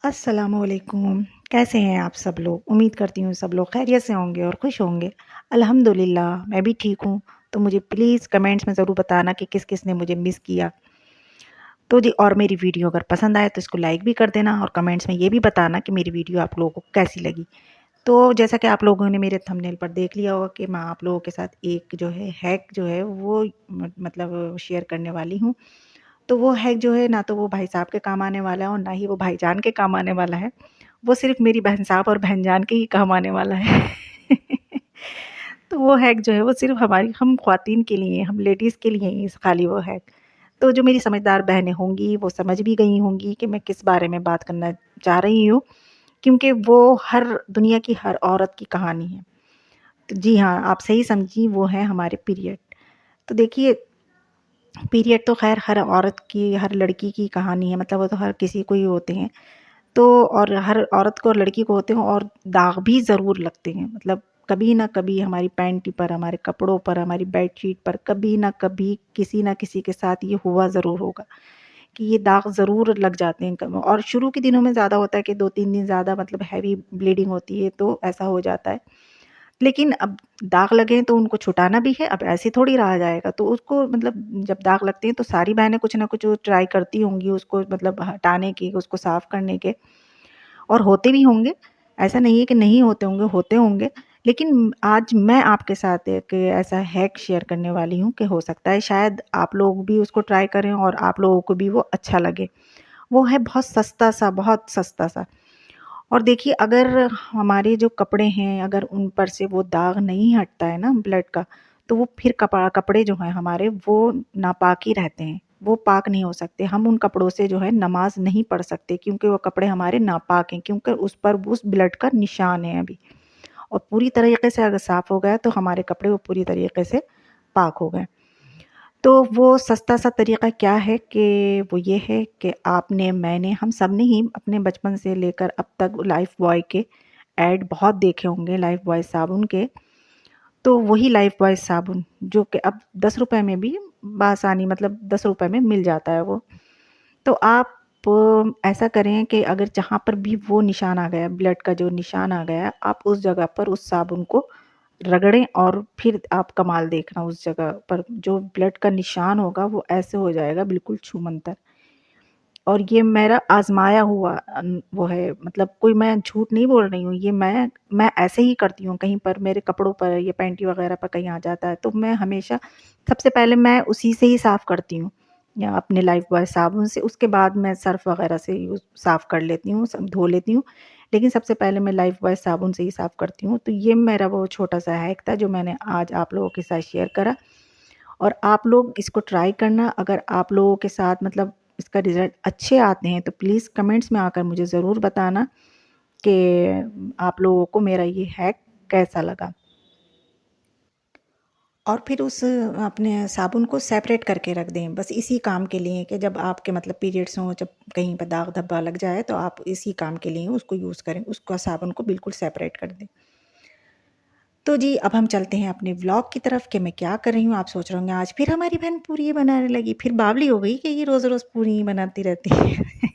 अस्सलामुअलैकुम। कैसे हैं आप सब लोग? उम्मीद करती हूँ सब लोग खैरियत से होंगे और खुश होंगे। अल्हम्दुलिल्लाह मैं भी ठीक हूँ। तो मुझे प्लीज़ कमेंट्स में ज़रूर बताना कि किस-किस ने मुझे मिस किया। तो जी और मेरी वीडियो अगर पसंद आए तो इसको लाइक भी कर देना और कमेंट्स में ये भी बताना कि मेरी वीडियो आप लोगों को कैसी लगी। तो जैसा कि आप लोगों ने मेरे थंबनेल पर देख लिया होगा कि मैं आप लोगों के साथ एक जो है हैक जो है वो मतलब शेयर करने वाली हूँ। तो वो हैक जो है ना तो वो भाई साहब के काम आने वाला है और ना ही वो भाईजान के काम आने वाला है। वो सिर्फ़ मेरी बहन साहब और बहनजान के ही काम आने वाला है। तो वो हैक जो है वो सिर्फ़ हमारी हम ख़वातीन के लिए, हम लेडीज़ के लिए ही खाली वो हैक। तो जो मेरी समझदार बहनें होंगी वो समझ भी गई होंगी कि मैं किस बारे में बात करना चाह रही हूँ, क्योंकि वो हर दुनिया की हर औरत की कहानी है। तो जी हाँ, आप सही समझी वो है हमारे पीरियड। तो देखिए पीरियड तो ख़ैर हर औरत की, हर लड़की की कहानी है, मतलब वो तो हर किसी को ही होते हैं। तो और हर औरत को और लड़की को होते हैं और दाग भी ज़रूर लगते हैं। मतलब कभी न कभी हमारी पैंटी पर, हमारे कपड़ों पर, हमारी बेडशीट पर कभी न कभी किसी न किसी के साथ ये हुआ ज़रूर होगा कि ये दाग ज़रूर लग जाते हैं कब और शुरू के दिनों में ज़्यादा होता है कि 2-3 दिन ज़्यादा मतलब हैवी ब्लीडिंग होती है तो ऐसा हो जाता है। लेकिन अब दाग लगे हैं तो उनको छुटाना भी है, अब ऐसे थोड़ी रहा जाएगा। तो उसको मतलब जब दाग लगते हैं तो सारी बहनें कुछ न कुछ ट्राई करती होंगी उसको मतलब हटाने की, उसको साफ़ करने के और होते भी होंगे। ऐसा नहीं है कि नहीं होते होंगे, होते होंगे। लेकिन आज मैं आपके साथ एक ऐसा हैक शेयर करने वाली हूँ कि हो सकता है शायद आप लोग भी उसको ट्राई करें और आप लोगों को भी वो अच्छा लगे। वो है बहुत सस्ता सा। और देखिए अगर हमारे जो कपड़े हैं अगर उन पर से वो दाग नहीं हटता है ना ब्लड का, तो वो फिर कपड़े जो हैं हमारे वो नापाक ही रहते हैं, वो पाक नहीं हो सकते। हम उन कपड़ों से जो है नमाज़ नहीं पढ़ सकते क्योंकि वो कपड़े हमारे नापाक हैं क्योंकि उस पर उस ब्लड का निशान है अभी। और पूरी तरीके से अगर साफ़ हो गया तो हमारे कपड़े वो पूरी तरीके से पाक हो गए। तो वो सस्ता सा तरीक़ा क्या है कि वो ये है कि मैंने हम सब ने ही अपने बचपन से लेकर अब तक लाइफ़ बॉय के ऐड बहुत देखे होंगे लाइफ़ बॉय साबुन के। तो वही लाइफ़ बॉय साबुन जो कि अब ₹10 में भी बआसानी मतलब ₹10 में मिल जाता है वो। तो आप ऐसा करें कि अगर जहाँ पर भी वो निशान आ गया, ब्लड का जो निशान आ गया, आप उस जगह पर उस साबुन को रगड़ें और फिर आप कमाल देखना उस जगह पर जो ब्लड का निशान होगा वो ऐसे हो जाएगा बिल्कुल छूमंतर। और ये मेरा आज़माया हुआ वो है मतलब कोई मैं झूठ नहीं बोल रही हूँ, ये मैं ऐसे ही करती हूँ कहीं पर मेरे कपड़ों पर या पैंटी वग़ैरह पर कहीं आ जाता है, तो मैं हमेशा सबसे पहले मैं उसी से ही साफ़ करती हूँ या अपने लाइफ़ बॉय साबुन से, उसके बाद मैं सर्फ़ वग़ैरह से यूज़ साफ़ कर लेती हूँ, सब धो लेती हूँ। लेकिन सबसे पहले मैं लाइफ़ बॉय साबुन से ही साफ़ करती हूँ, तो ये मेरा वो छोटा-सा हैक था जो मैंने आज आप लोगों के साथ शेयर करा। और आप लोग इसको ट्राई करना अगर आप लोगों के साथ मतलब इसका रिज़ल्ट अच्छे आते हैं तो प्लीज़ कमेंट्स में आकर मुझे ज़रूर बताना कि आप लोगों को मेरा ये हैक कैसा लगा। और फिर उस अपने साबुन को सेपरेट करके रख दें, बस इसी काम के लिए कि जब आपके मतलब पीरियड्स हों, जब कहीं पे दाग धब्बा लग जाए तो आप इसी काम के लिए उसको यूज़ करें, उसका साबुन को बिल्कुल सेपरेट कर दें। तो जी, अब हम चलते हैं अपने व्लॉग की तरफ कि मैं क्या कर रही हूँ। आप सोच रहे होंगे आज फिर हमारी बहन पूरी ही बनाने लगी, फिर बावली हो गई कि ये रोज़-रोज़ पूरी ही बनाती रहती है।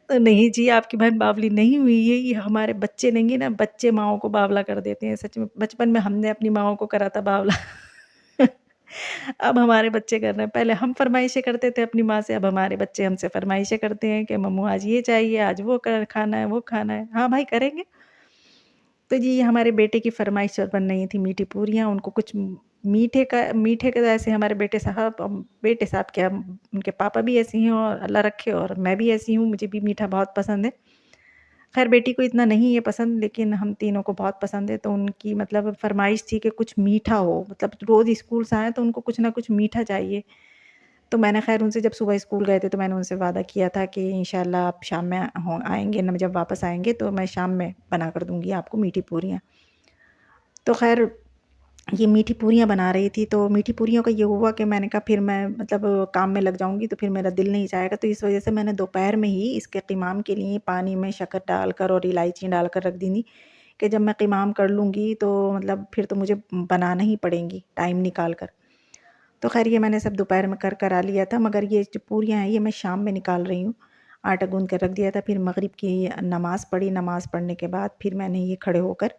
तो नहीं जी, आपकी बहन बावली नहीं हुई है, ये हमारे बच्चे नहीं है ना, बच्चे माँओं को बावला कर देते हैं सच में। बचपन में हमने अपनी माँओं को करा था बावला। अब हमारे बच्चे कर रहे हैं। पहले हम फ़रमाइशें करते थे अपनी माँ से, अब हमारे बच्चे हमसे फ़रमाइशें करते हैं कि मम्मू आज ये चाहिए, आज वो खाना है, वो खाना है। हाँ भाई, करेंगे। तो जी, हमारे बेटे की फ़रमाइश बन रही थी मीठी पूरियाँ, उनको कुछ मीठे का ऐसे हमारे बेटे साहब क्या उनके पापा भी ऐसे हैं और अल्लाह रखे और मैं भी ऐसी हूँ, मुझे भी मीठा बहुत पसंद है। ख़ैर बेटी को इतना नहीं है पसंद लेकिन हम तीनों को बहुत पसंद है, तो उनकी मतलब फ़रमाइश थी कि कुछ मीठा हो, मतलब रोज़ स्कूल से आएँ तो उनको कुछ ना कुछ मीठा चाहिए। तो मैंने ख़ैर उनसे जब सुबह स्कूल गए थे तो मैंने उनसे वादा किया था कि इंशाल्लाह आप शाम में आएँगे ना जब वापस आएँगे तो मैं शाम में बना कर दूँगी आपको मीठी पूरियाँ। तो ख़ैर ये मीठी पूरियाँ बना रही थी तो मीठी पूरियों का ये हुआ कि मैंने कहा फिर मैं मतलब काम में लग जाऊँगी तो फिर मेरा दिल नहीं जाएगा तो इस वज़ह से मैंने दोपहर में ही इसके क़िमाम के लिए पानी में शक्कर डालकर और इलायची डालकर रख दी थी कि जब मैं क़िमाम कर लूँगी तो मतलब फिर तो मुझे बनाना ही पड़ेंगी टाइम निकाल कर। तो ख़ैर ये मैंने सब दोपहर में कर करा लिया था मगर ये जो पूरियाँ हैं ये मैं शाम में निकाल रही हूँ। आटा गूँध कर रख दिया था। फिर मगरिब की नमाज़ पढ़ी, नमाज़ पढ़ने के बाद फिर मैंने ये खड़े होकर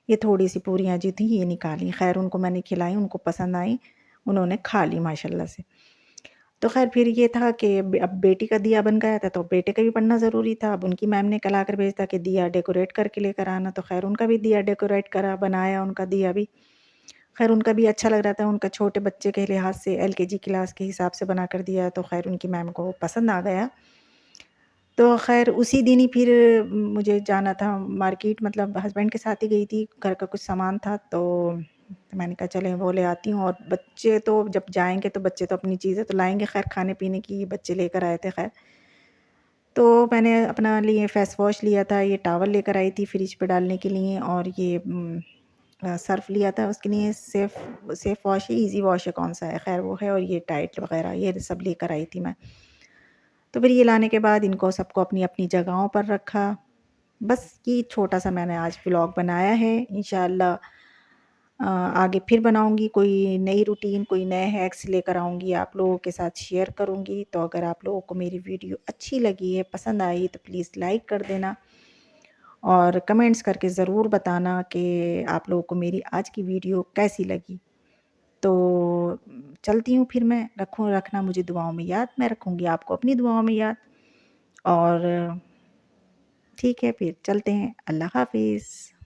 ये थोड़ी-सी पूरियाँ जो थी ये निकाली। ख़ैर उनको मैंने खिलाई, उनको पसंद आई, उन्होंने खा ली माशाल्लाह से। तो ख़ैर फिर ये था कि अब बेटी का दिया बन गया था, तो बेटे का भी पढ़ना ज़रूरी था। अब उनकी मैम ने कल आकर भेजा था कि दिया डेकोरेट करके लेकर आना, तो ख़ैर उनका भी दिया डेकोरेट करा, बनाया उनका दिया भी। ख़ैर उनका भी अच्छा लग रहा था, उनका छोटे बच्चे के लिहाज़ से एलकेजी क्लास के हिसाब से बनाकर दिया, तो ख़ैर उनकी मैम को पसंद आ गया। तो ख़ैर उसी दिन ही फिर मुझे जाना था मार्केट, मतलब हस्बैंड के साथ ही गई थी, घर का कुछ सामान था, तो मैंने कहा चलें वो ले आती हूँ। और बच्चे तो जब जाएँगे तो बच्चे तो अपनी चीज़ें तो लाएँगे, ख़ैर खाने-पीने की बच्चे लेकर आए थे ख़ैर। तो मैंने अपना लिए फेस वॉश लिया था, ये टॉवल लेकर आई थी फ्रिज पे डालने के लिए, और ये सर्फ़ लिया था उसके लिए, सेफ़ वॉश है, ईज़ी वॉश है कौन-सा है, ख़ैर वो है, और ये टाइड वग़ैरह ये सब लेकर आई थी मैं। तो फिर ये लाने के बाद इनको सबको अपनी-अपनी जगहों पर रखा। बस ये छोटा-सा मैंने आज व्लॉग बनाया है। इंशाअल्लाह आगे फिर बनाऊँगी, कोई नई रूटीन, कोई नए हैक्स लेकर आऊँगी, आप लोगों के साथ शेयर करूँगी। तो अगर आप लोगों को मेरी वीडियो अच्छी लगी है, पसंद आई, तो प्लीज़ लाइक कर देना और कमेंट्स करके ज़रूर बताना कि आप लोगों को मेरी आज की वीडियो कैसी लगी। तो चलती हूँ फिर मैं, रखना मुझे दुआओं में याद, मैं रखूँगी आपको अपनी दुआओं में याद। और ठीक है, फिर चलते हैं। अल्लाह हाफ़िज़।